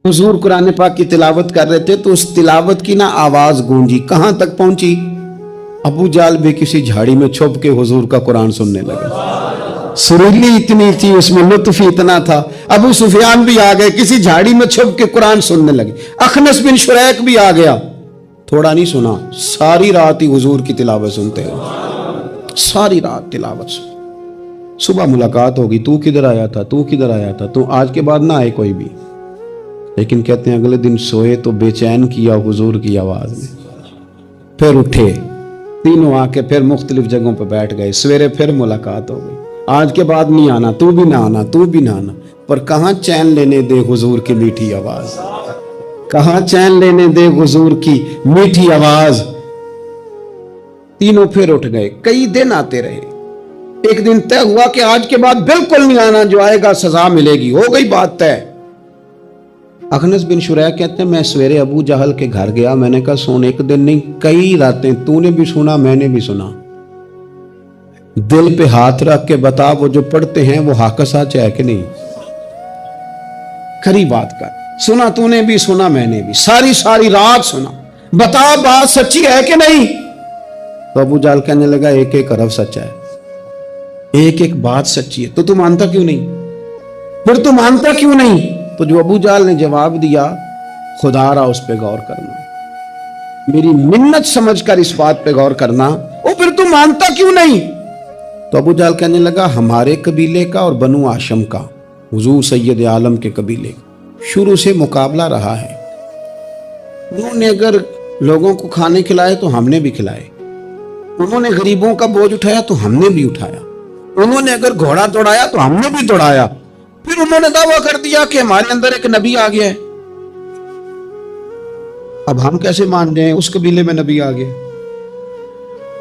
हुजूर कुरान पाक की तिलावत कर रहे थे तो उस तिलावत की ना आवाज गूंजी, कहां तक पहुंची? अबू जाल भी किसी झाड़ी में छुप के हुजूर का कुरान सुनने लगे। सुरीली इतनी थी, उसमें लुत्फ इतना था। अबू सुफियान भी आ गए, किसी झाड़ी में छुप के कुरान सुनने लगे। अखनस बिन शुरैक भी आ गया, थोड़ा नहीं सुना, सारी रात ही हुजूर की तिलावत सुनते रहे, सारी रात तिलावत सुन। सुबह मुलाकात होगी, तू किधर आया था, तू किधर आया था, तू आज के बाद ना आए कोई भी। लेकिन कहते हैं अगले दिन सोए तो बेचैन किया हुजूर की आवाज ने। फिर उठे, तीनों आके फिर मुख्तलिफ जगहों पर बैठ गए। सवेरे फिर मुलाकात हो गई, आज के बाद नहीं आना, तू भी ना आना, तू भी ना आना। पर कहां चैन लेने दे हुजूर की मीठी आवाज, कहां चैन लेने दे हुजूर की मीठी आवाज। तीनों फिर उठ गए, कई दिन आते रहे। एक दिन तय हुआ कि आज के बाद बिल्कुल नहीं आना, जो आएगा सजा मिलेगी। हो गई बात तय। अखनस बिन शुरैक कहते हैं मैं सवेरे अबू जहल के घर गया, मैंने कहा सुन, एक दिन नहीं कई रातें तूने भी सुना मैंने भी सुना, दिल पे हाथ रख के बता वो जो पढ़ते हैं वो हक सच है कि नहीं, खरी बात कर। सुना तूने भी, सुना मैंने भी, सारी सारी रात सुना, बता बात सच्ची है कि नहीं। तो अबू जहल कहने लगा एक एक हरफ सच्चा है, एक एक बात सच्ची है। तो तू मानता क्यों नहीं, फिर तू मानता क्यों नहीं? तो जो अबू जाल ने जवाब दिया, खुदा रा उस पे गौर करना, मेरी मिन्नत समझकर इस बात पे गौर करना, ओ फिर तू मानता क्यों नहीं? तो अबू जाल कहने लगा हमारे कबीले का और बनु आशम का, हुजूर सैयद आलम के कबीले शुरू से मुकाबला रहा है। उन्होंने अगर लोगों को खाने खिलाए तो हमने भी खिलाए, उन्होंने गरीबों का बोझ उठाया तो हमने भी उठाया, उन्होंने अगर घोड़ा दौड़ाया तो हमने भी दौड़ाया। फिर उन्होंने दावा कर दिया कि हमारे अंदर एक नबी आ गया है। अब हम कैसे मान रहे हैं उस कबीले में नबी आ गया?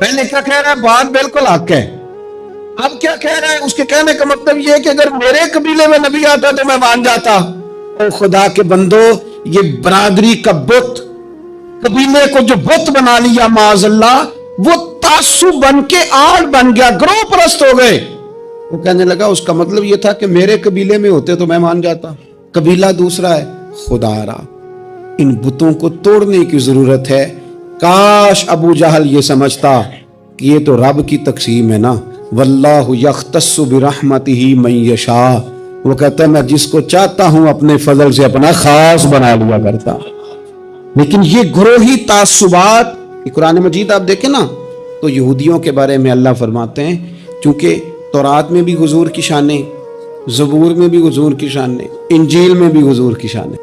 पहले क्या कह रहा है, बात बिल्कुल हक है। अब क्या कह रहा है, उसके कहने का मतलब यह है कि अगर मेरे कबीले में नबी आता तो मैं मान जाता। और खुदा के बंदो, ये बरादरी का बुत, कबीले को जो बुत बना लिया माज़अल्लाह, वो तासुब बन के आड़ बन गया, ग्रोह परस्त हो गए। वो कहने लगा उसका मतलब ये था कि मेरे कबीले में होते तो मैं मान जाता, कबीला दूसरा है। खुदारा, इन बुतों को तोड़ने की जरूरत है। काश अबू जहल ये समझता कि ये तो रब की तकसीम है ना, वल्लाहु यख्तस्सु बिरहमतिही मन यशा। वो कहता है मैं जिसको चाहता हूं अपने फजल से अपना खास बना लिया करता। लेकिन ये ग्रोही तासुबात, कुरान मजीद आप देखें ना तो यहूदियों के बारे में अल्लाह फरमाते हैं, चूंकि तौरात में भी हुजूर की शान है, ज़बूर में भी हुजूर की शान है, इंजील में भी हुजूर की शान है।